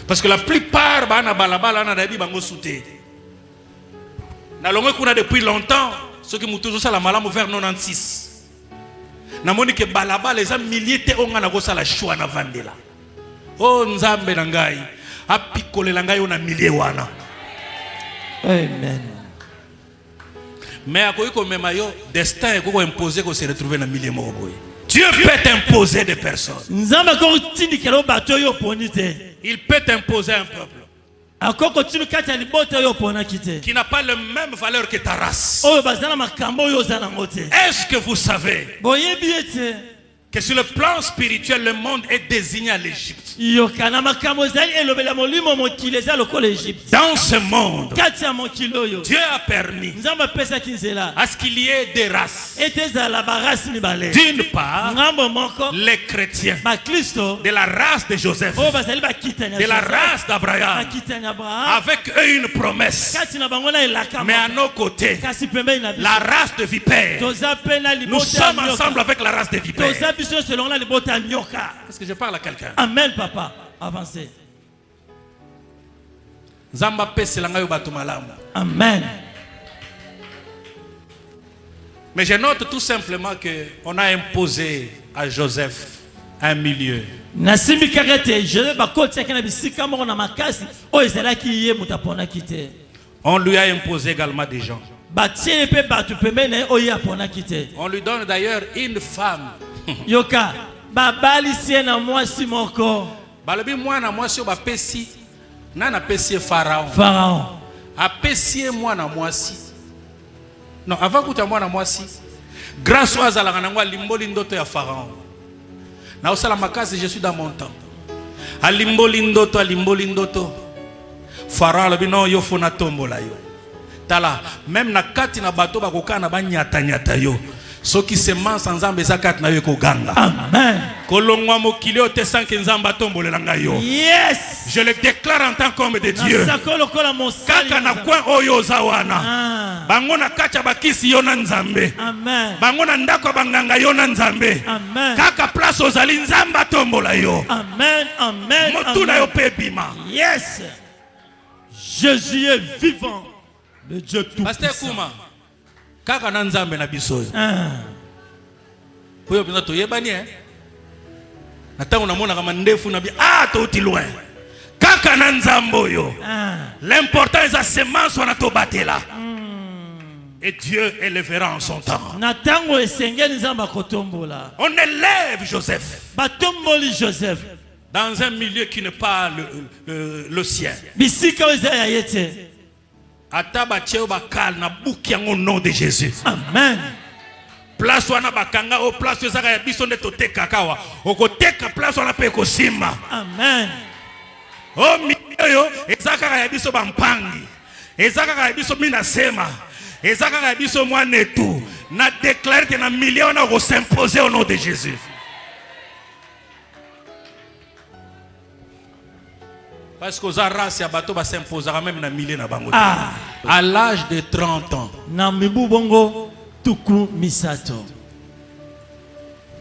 Parce que la plupart bana balabala na dabi bango souté. Na longue kuna depuis longtemps ceux qui mutuzo sala malamu vers 96. Na moni ke balabala les milliers te onga na kosa la choix na vandela. Oh nzambe na ngai apikolela ngai ona milliers wana. Amen. Mais akoyi ko mema yo destin ko imposer ko se retrouver na milliers moko boye. Dieu peut t'imposer des personnes. Il peut t'imposer un peuple qui n'a pas la même valeur que ta race. Est-ce que vous savez que sur le plan spirituel, le monde est désigné à l'Égypte? Dans ce monde, Dieu a permis à ce qu'il y ait des races. D'une part, les chrétiens de la race de Joseph, de la race d'Abraham, avec eux une promesse. Mais à nos côtés, la race de vipères. Nous sommes ensemble avec la race de vipères. Est-ce que je parle à quelqu'un? Amen, papa. Avancez. Amen. Mais je note tout simplement qu'on a imposé à Joseph un milieu. On lui a imposé également des gens. On lui donne d'ailleurs une femme. Yoka, babali siena mwasi moko. Balobi mwana mwasi o bapesi nana pesi Pharaon. Pharaon. Apesi mwana mwasi. Non, avant kuta mwana mwasi. Grâce à zalaka nangwa limboli ndoto ya Pharaon. Na osala makasi je suis dans mon temps. Alimboli ndoto. Pharaon lobi non yo fona tombola yo. Tala même na kati na bato bakoka na banyata yo. Ce qui se mange ensemble et zakat na yeko ganga. Amen. Kolongwa mokilio te sanke nzamba tombolela ngayo. Yes. Je le déclare en tant qu'homme de Dieu. Kaka na kwa oyo zawana. Bango na kacha bakisi yona nzambe. Amen. Bango na ndako banganga yona nzambe. Amen. Kaka place ozali nzamba tombola yo. Amen. Amen. Motuna yo pe bima. Yes. Jésus est vivant. Le Dieu tout puissant. Pasteur Kuma. Kaka na nzambe na biso. Poyo bina to yebani Natango na mona kama ndefu na bi to uti loin. Kaka na nzambo yo. L'important est la semence wana to batela. Et Dieu élèvera en son temps. Natango esengeli nzamba kotombola. On élève Joseph. Batomboli Joseph. dans un milieu qui n'est pas le sien. bisika oyo eza ya ye te. Ata batie bakal na buki yango au nom de Jésus. Amen. Place wana bakanga o place ezaka ya biso nde toteka kawa. Okoteka place wana pe kosima. Amen. O milieu ezaka ya biso bampangi. Ezaka ya biso mina sema. Ezaka ya biso mwana tout. Na déclare que na milieu na ko s'imposer au nom de Jésus. Parce que la race ya bato ba s'imposera même na milieu na bango. À l'âge de 30 ans. Na mibu bongo tuku misato.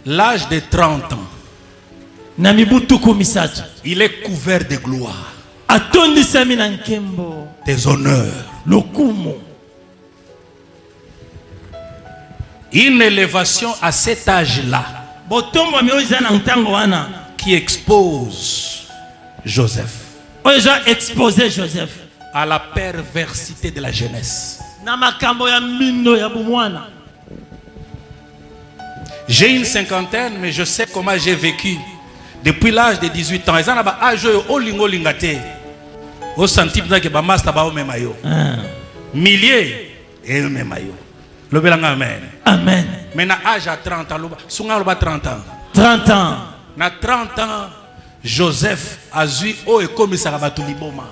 L'âge de 30 ans. Na mibu tuku misato. Il est couvert de gloire. Atondisami na nkembo. Des honneurs. Lokumu. Une élévation à cet âge-là. Botombo mi oza na ntango wana. Qui expose Joseph. Oza exposé Joseph. À la perversité de la jeunesse. Na makambo ya mindo ya bumwana. J'ai une cinquantaine, mais je sais comment j'ai vécu. Depuis l'âge de 18 ans. Ils ont un âge au lingo lingate. Au centime que ba master ba o memayo. Milliers et memayo. Le belanga amen. Amen. Mais na âge à 30 ans, sunga lo ba 30 ans. 30 ans. Na 30 ans, Joseph a eu au et comme ça va tout liboma.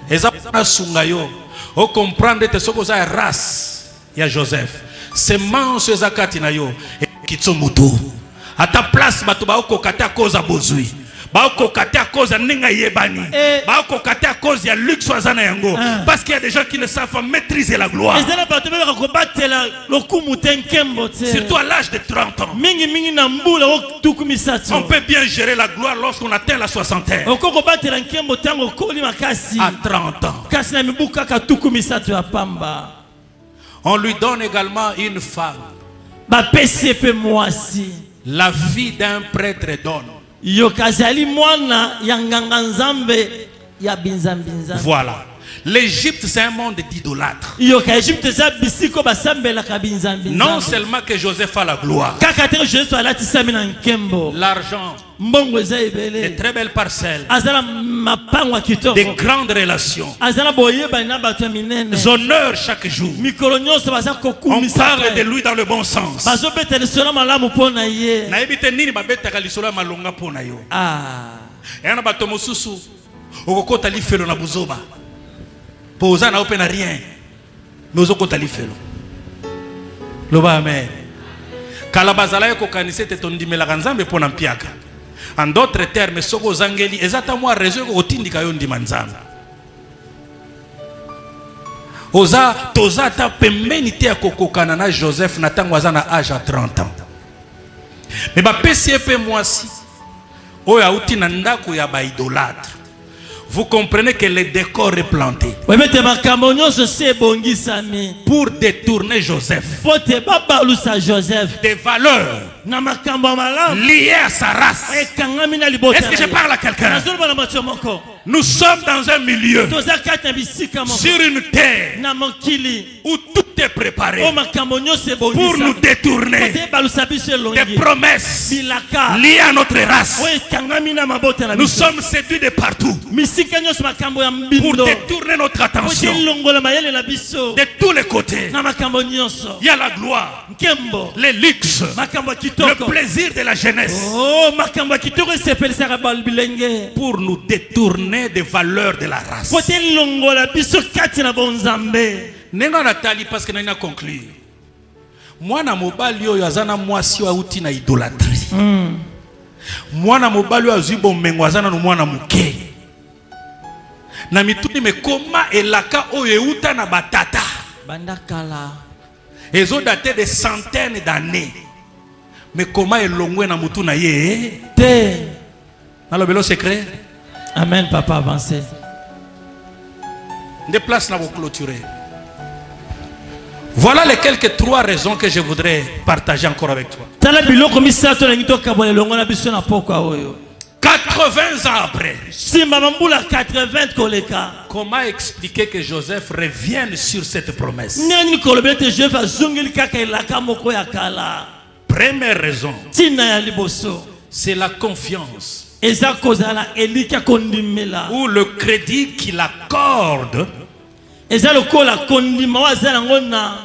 Et ça na sunga yo. O comprendre te soko za race ya Joseph. Semence zakati na yo et kitsomutu. À ta place bato ba okokata cause bozui. Ba okokata cause ninga yebani. Ba okokata cause ya luxe wazana yango. Parce qu'il y a des gens qui ne savent pas maîtriser la gloire. Surtout à l'âge de 30 ans. On peut bien gérer la gloire lorsqu'on atteint la soixantaine. À 30 ans. On lui donne également une femme. La fille d'un prêtre donne. Voilà. L'Égypte, c'est un monde d'idolâtres. Non seulement que Joseph a la gloire, l'argent, de très belles parcelles, de grandes relations, des honneurs chaque jour. On parle de lui dans le bon sens. Posa na open rien. Nous okotali felo. Loba amen. Kalabazala yoko kanise te tondimela kanzambe pona mpiaka. En d'autres termes, soko zangeli ezata moi raison ko tindika yo ndima nzamba. Oza toza ta pembeni te akokokana na Joseph na tango azana âge à 30 ans. Mais ba PCP moi si oya uti na ndako ya ba idolâtre. Vous comprenez que le décor est planté pour détourner Joseph des valeurs liées à sa race. Est-ce que je parle à quelqu'un? Nous sommes dans un milieu, sur une terre où tout est préparé pour nous détourner des promesses liées à notre race. Nous sommes séduits de partout pour détourner notre attention de tous les côtés. Il y a la gloire, les luxes, le plaisir de la jeunesse pour nous détourner des valeurs de la race. Nenga natali parce que nina conclure. Mwana mobali oyo azana mwasi wa uti na idolâtrie. Mwana mobali azu bomengo azana no mwana muke. Na mituni mekoma elaka oyo euta na batata. Bandakala. Ezo daté de centaines d'années. Mais comment elongwe na mutu na ye? Te. Na lo belo secret. Amen papa avancez. Des places na vous clôturer. Voilà les quelques trois raisons que je voudrais partager encore avec toi. 80 ans après, comment expliquer que Joseph revienne sur cette promesse? Première raison, c'est la confiance eza kozala elika kondimela ou le crédit qu'il accorde eza lokola kondima wazala ngona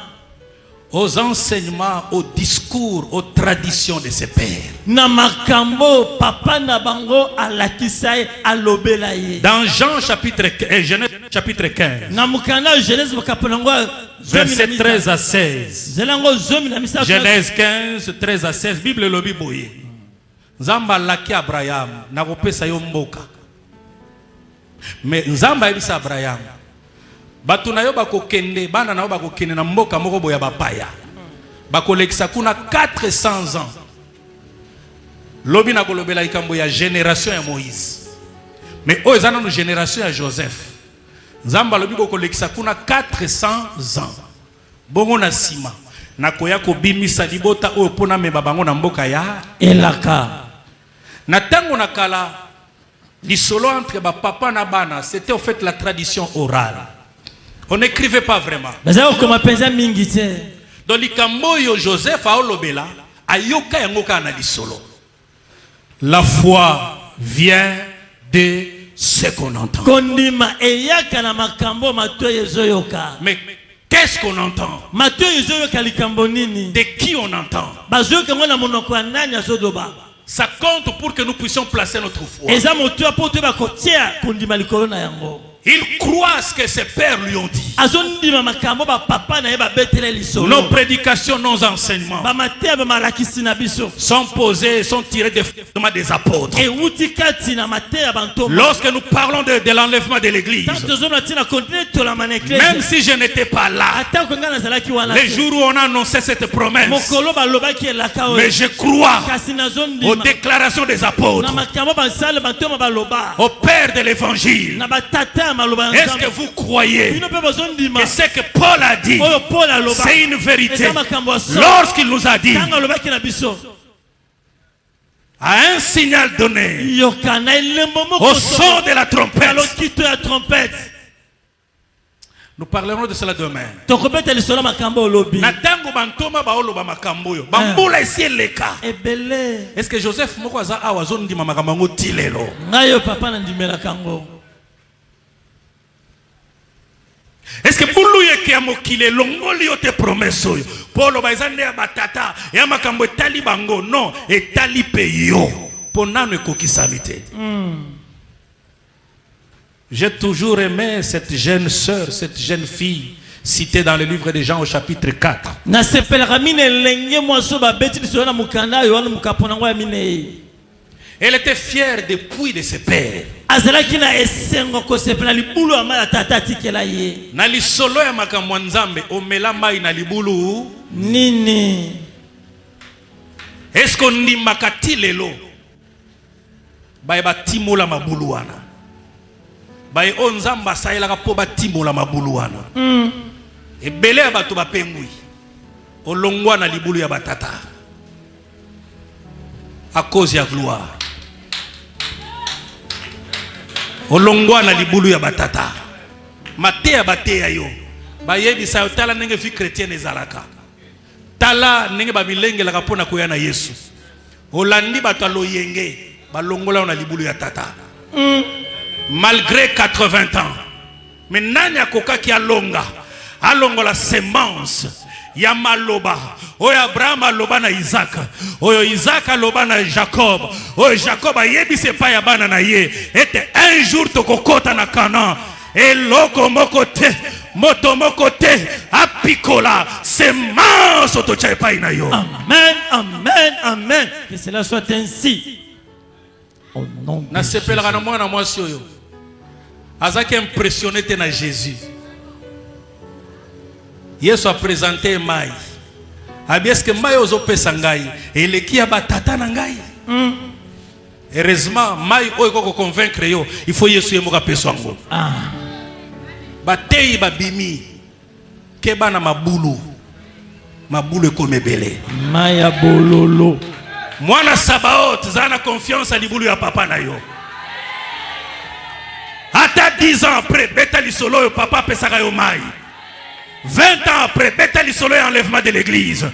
aux enseignements, aux discours, aux traditions de ses pères. na makambo papa na bango alakisai alobela ye Dans Jean chapitre, Genèse chapitre 15, na mukanda Genèse bakaponango verset 13 à 16. zelango zomi na misa Genèse 15, 13 à 16. Bible lobi boye. Nzamba laki Abraham na kopesa yo mboka. Mais Nzamba yebisa Abraham batu na yo bakokende bana na yo bakokende na mboka moko boya bapaya. Bakolekisa kuna 400 ans. Lobi na kolobela ikambo ya génération ya Moïse. Mais o ezana no génération ya Joseph. Nzamba lobi bokolekisa kuna 400 ans. Bongo na sima na koya kobimisa libota oyo pona meba bango na mboka ya elaka na tango na kala lisolo entre ba papa na bana, c'était en fait la tradition orale. On n'écrivait pas vraiment. bazao koma penza mingi te Dans likambo yo Joseph a olobela ayoka yango ka na lisolo. La foi vient de ce qu'on entend. kondima eyaka na makambo mato ezoyoka Mais qu'est-ce qu'on entend? mato ezoyoka likambo nini De qui on entend? bazoyoka ngo na monoko ya nani azodoba Ça compte pour que nous puissions placer notre foi. eza moto apo te bakotia kondima likolo na yango Il croit ce que ses pères lui ont dit. azondima makambo bapapa na ye babetele Nos lisolo prédications, nos enseignements bamateya bamalakisi na biso sont posés, sont tirés des apôtres. ewuti kati na mateya bantoma Lorsque nous parlons de l'enlèvement de l'église, tanto tozomona ntina kontine tolama na même eklese si je n'étais pas là, atako ngai nazalaki wana les te jours où on a annoncé cette promesse, mokolo balobaki elaka mais oyo je crois kasi aux nazondima déclarations des na apôtres, makambo basale bantoma baloba au Père de l'évangile. na batata ya maloba ya Est-ce que nzambe vous croyez bino mpe bazondima que ce que Paul a dit, oyo paul aloba c'est une vérité? eza makambo ya so Lorsqu'il nous a dit, ntango alobaki na biso à un signal donné, yoka na elembo moko au son de la na trompette, lokito ya trompete nous parlerons de cela demain. tokobeta lisolo makambo olobi Na tango bantoma baoloba makambo yo bambula esi eleka. ebele Est-ce que Joseph moko aza awa azondima makambo yango ti lelo? ngai yo papa nandimelaka yango Est-ce que bulu yeke ya mokili elongoli yo te promesse oyo mpo oloba eza nde ya batata ya makambo etali bango? Non, etali mpe yo mpo nano ekokisami te. J'ai toujours aimé cette jeune sœur, cette jeune fille citée dans le livre de Jean au chapitre 4. nasepelaka mine elenge mwasi oyo babeti lisolo na mokanda oyo wana mokapona yango ya minei Elle était fière depuis de ses pères. azalaki na esengo kosepela libulu ya mai ya tata atikela ye Na lisolo ya makambo ya Nzambe omela mai na libulu. nini Est-ce qu'on ndimaka ti lelo baye batimola mabulu wana baye o Nzambe asalelaka mpo batimola mabulu wana ebele ya bato bapengwi olongwa na libulu ya batata à cause ya gloire. Olongwa na libulu ya batata mateya bateya yo bayebisa yo tala ndenge vie chrétienne ezalaka, tala ndenge babilengelaka mpona koya na Yesu. Olandi bato aloyenge balongola na libulu ya tata malgré 80 ans. Mais nani akokaki alonga alongola semence ya maloba oyo Abraham aloba na Isaac, oyo Isaac aloba na Jacob, oyo Jacob ayebisi epai ya bana na ye ete un jour tokokota na Canaan eloko moko te moto moko te apikola semence ototia epai na yo. amen amen amen que cela soit ainsi au nom de Nasepelaka na mwana mwasi oyo azaki impressionné te na Jésus. Yesu a présenté mai. Abi est-ce que mai ozopesa ngai eleki ya batata na ngai? Heureusement mai oyo koko convaincre yo il faut Yesu yemoka peso ngo. Batei babimi keba na mabulu ekomebele. maya bololo Mwana Sabaoth zana confiance à libulu ya papa na yo. Ata 10 ans après beta lisolo yo papa pesaka yo mai. 20 ans après, Bethel solo enlèvement de l'église.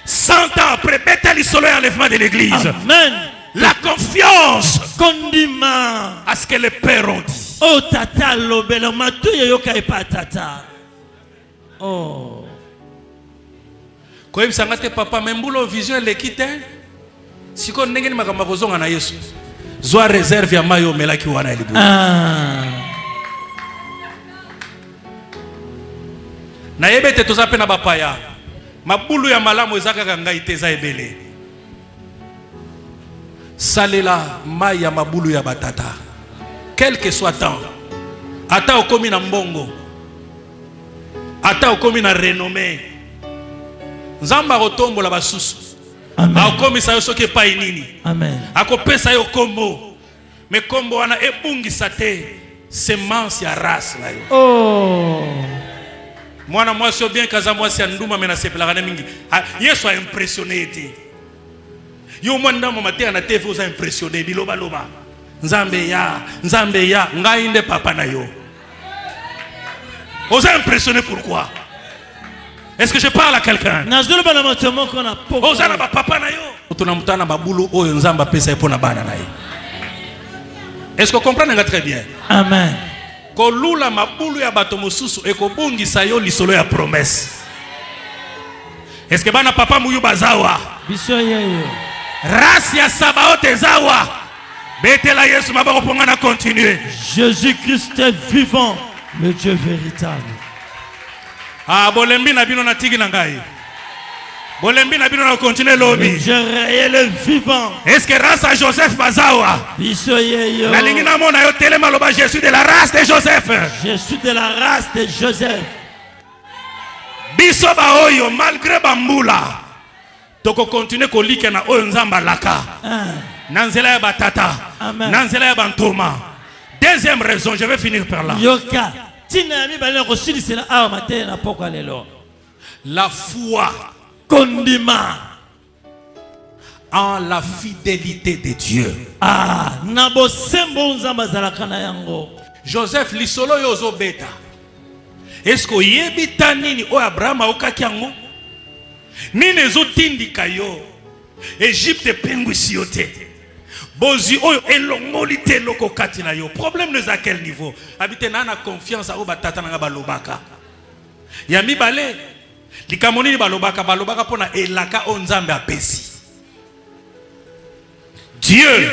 100 ans après, Bethel solo enlèvement de l'église. amen La confiance Kondima. à ce que les pères ont dit. Oh tata lobelo matuyo yoka epa tata. Oh. Quand il s'engage papa, même boulot vision les quitte. Si qu'on n'est pas comme besoin na Yesu. Zoa réserve ya mayo melaki wana elibu. Na yebete tozape na bapaya. Mabulu ya malamu ezaka kanga iteza ebele. Salela maya mabulu ya batata. Quel que soit temps. Ata okomi na mbongo. Ata okomi na renommée. Nzamba rotombo la basusu. Amen. Akomisa yo soki epai nini. Amen. Akopesa yo kombo. Me kombo wana ebungisa te semence ya race na yo. Oh. Mwana mwasi bien kaza mwasi ya nduma mena sepelaka na mingi. Yesu a impressionné te. Yo mwanda mama te na TV oza impressionné biloba loba. Nzambe ya ngai nde papa na yo. Oza impressionné pourquoi? Est-ce que je parle à quelqu'un? Oza na papa na yo. Tunamutana babulu oyo nzamba pesa epona bana na ye. Est-ce que vous comprenez très bien? Amen. Kolula mabulu ya bato mosusu ekobungisa yo lisolo ya promesse. Est-ce que bana papa muyu bazawa? Biso yeyo. Race ya Sabaoth ezawa. Betela Yesu mabako ponga na continuer. Jésus-Christ est vivant, le Dieu véritable. Ah bolembi na bino na tigi na ngai. Bolembi na bino na continuer lobi. Je réel vivant. Est-ce que race à Joseph bazawa? Biso yeyo. Na lingi na mona yo telema loba je suis de la race de Joseph. Je suis de la race de Joseph. Biso ba oyo malgré bambula. Toko continuer ko lika na oyo nzamba laka. Nanzela ya batata. Amen. Nanzela ya bantoma. Deuxième raison, je vais finir par là. Yoka. Tina mi bale ko sili sela awa matin na poko lelo. La foi Kondima en la fidélité de Dieu. Ah, nabo sembo nzamba zalaka na yango. Joseph lisolo yozo beta. Est-ce que yebita nini o Abraham okaki yango? Nini zo tindika yo? Égypte pengwisi yo te. Bozi oyo elongoli te loko kati na yo. Problème ne à quel niveau? Habite na confiance a o batata na balobaka. Ya mibale likamoni balobaka pona elaka o nzambe apesi. Dieu,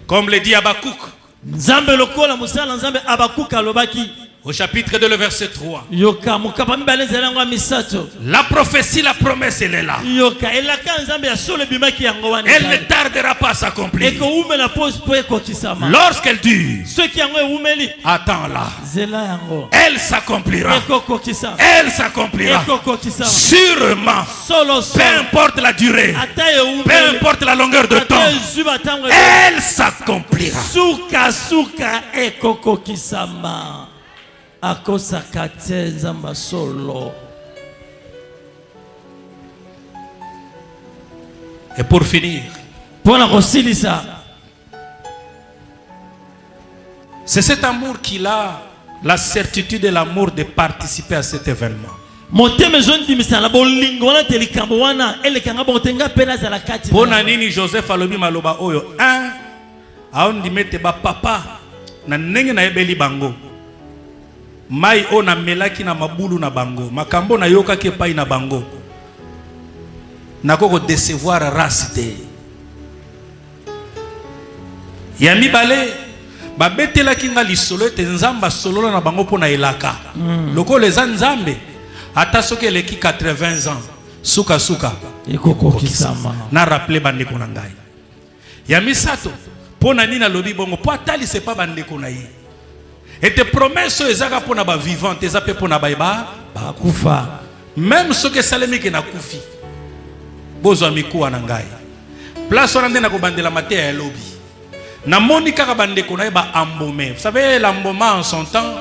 comme le dit Habakkuk, Nzambe lokola musala nzambe Habakkuk alobaki au chapitre 2, le verset 3. yoka mukapa mibale zelango misato. La prophétie, la promesse, elle est là. Yoka elaka nzambe ya solo bimaki yango wana. Elle ne tardera pas à s'accomplir. Eko ume na pose po ekokisama. Lorsqu'elle dure, Ce qui yango umeli attends-la. zela yango. Elle s'accomplira. Ekokokisama. Elle s'accomplira. Ekokokisama. Sûrement. Solo Peu solo. importe la durée. Ataye umeli. Peu importe la longueur de temps. Ataye zuba tango. Elle s'accomplira. Suka ekokokisama. Akosa kate nzamba solo. Et pour finir, Pona kosilisa. c'est cet amour qu'il a, la certitude et l'amour de participer à cet événement. Moteme zondi misala bolingo wana telikambo wana elekanga botenga pena za la kati. Pona nini Joseph alobi maloba oyo aondi mete ba papa na ndenge na yebeli bango. Mai ona melaki na mabulu na bango. Makambo na yoka ke pai na bango. Nakoko décevoir race te. Ya mibale babetela kinga lisolo te nzamba solola na bango pona elaka. Loko leza nzambe ata soki eleki 80 ans suka Ekokokisama. na rappeler bandeko na ngai. Ya misato pona nina lobi bongo po atali c'est pas bandeko na ye. Et tes promesses ezaka pona ba vivant ezape pona ba Bakufa. même ce que salemi ke na kufi. Bozo mikuwa na ngai. Place on ande na ko bandela maté ya lobi. Na moni kaka bandeko na ba embaumer. Vous savez l'embaumement en son temps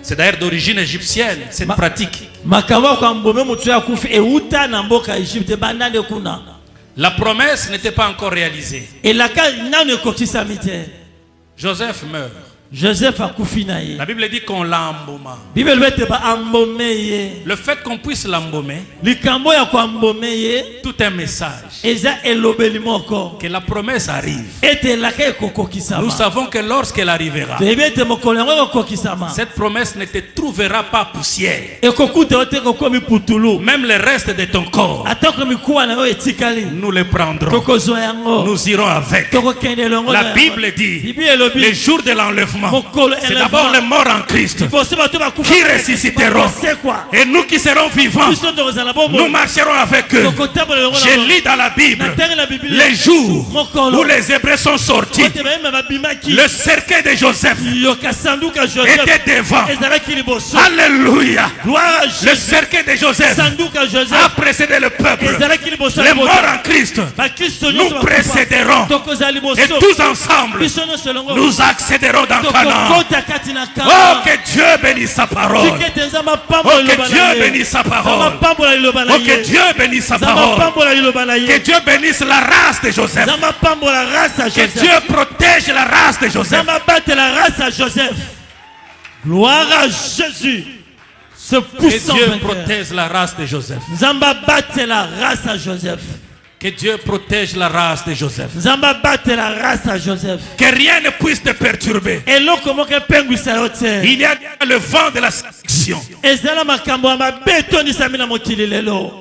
c'est d'ailleurs d'origine égyptienne, cette pratique. Makama kwa mbome mutu ya kufi euta na mboka Egypte bandande kuna. La promesse n'était pas encore réalisée. Elaka nanu ekokisami te. Joseph meurt. Joseph akufi na ye. La Bible dit qu'on l'a embaumé. Bible bete ba ambome ye. Le fait qu'on puisse l'embaumer, Likambo ya ko ambome ye. tout un message. Eza elobeli moko. Que la promesse arrive. Ete la ke kokokisama. Nous savons que lorsqu'elle arrivera, Bebete mokolengo kokokisama. cette promesse ne te trouvera pas poussière. Ekokute ote kokomi putulu. Même le reste de ton corps, Atako mikuwa na yo etikali. nous le prendrons. Tokozwa yango. Nous irons avec. Tokokende longo. La Bible dit, Bible elobi. les jours de l'enlèvement, c'est d'abord les morts en Christ qui ressusciteront. Et nous qui serons vivants, nous marcherons avec eux. Je lis dans la Bible les jours où les Hébreux sont sortis. Le cercueil de Joseph était devant. Alléluia. Le cercueil de Joseph a précédé le peuple. Les morts en Christ nous précéderont. Et tous ensemble, nous accéderons dans Canaan. Oh, que Dieu bénisse sa parole. Oh, que Dieu bénisse sa parole. Oh, que Dieu bénisse sa parole. Que Dieu bénisse la race de Joseph. Que Dieu protège la race de Joseph. Gloire à Jésus. Ce puissant Que Dieu vainqueur. protège la race de Joseph. Zamba batte la race à Joseph. Que Dieu protège la race de Joseph. Zamba batte la race à Joseph. Que rien ne puisse te perturber. Et là, comment que pengu sayote? Il y a le vent de la séduction. Et ça la makambo ama beto ni samina mokili lelo.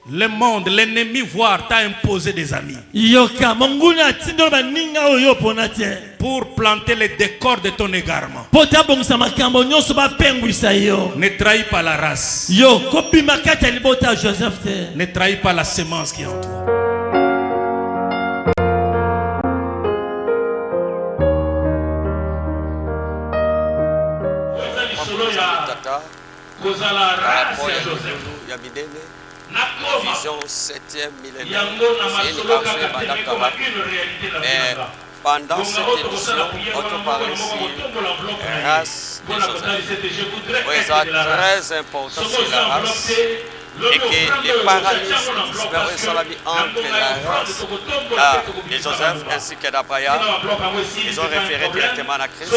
Le monde, l'ennemi voire t'a imposé des amis Yoka monguna tindo ba ninga oyo ponate. pour planter les décors de ton égarement. Pota bongsa makambo nyonso ba pengu sayo. Ne trahis pas la race. Yo kopi makata libota Joseph te. Ne trahis pas la sémence qui entoure. Vision 7e millénaire. C'est une marche Badakara. Mais pendant cette édition, on te parle ici race de Joseph. Oui, c'est très important, c'est la race. Et que les parallélismes sont mis entre la race de Joseph ainsi que d'Abraham. Ils ont référé directement à Christ.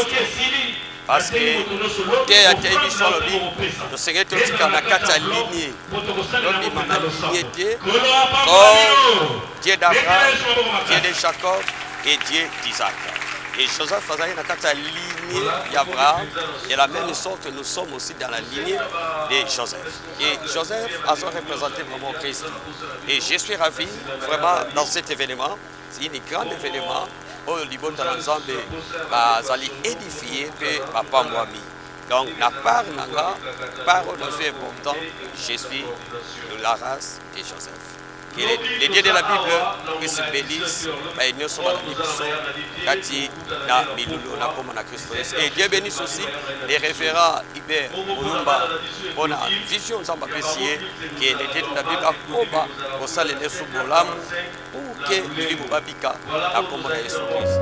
Parce que le Seigneur te dit qu'on a quatre lignées. Donc, il a lignité comme Dieu d'Abraham, Dieu de Jacob et Dieu d'Isaac. Et Joseph faisait une quatre lignée d'Abraham. Et la même sorte, nous sommes aussi dans la lignée de Joseph. Et Joseph a représenté vraiment Christ. Et je suis ravi vraiment dans cet événement. C'est un grand événement. Au niveau de l'ensemble, allons édifier papa moi. Donc, la part nanga, parole de important, je suis de la race de Joseph. Que les dieux de la Bible puissent bénissent, et nous sommes dans la Bible, Kati, na Milulu, na Koma, na Christ. Et Dieu bénisse aussi les référents Iber, Olumba, pour la vision de Zamba Pessier, qui est les dieux de la Bible, à Koba, pour ça les Nesou Bolam, pour que les Babika, à Koma, na Jésus-Christ.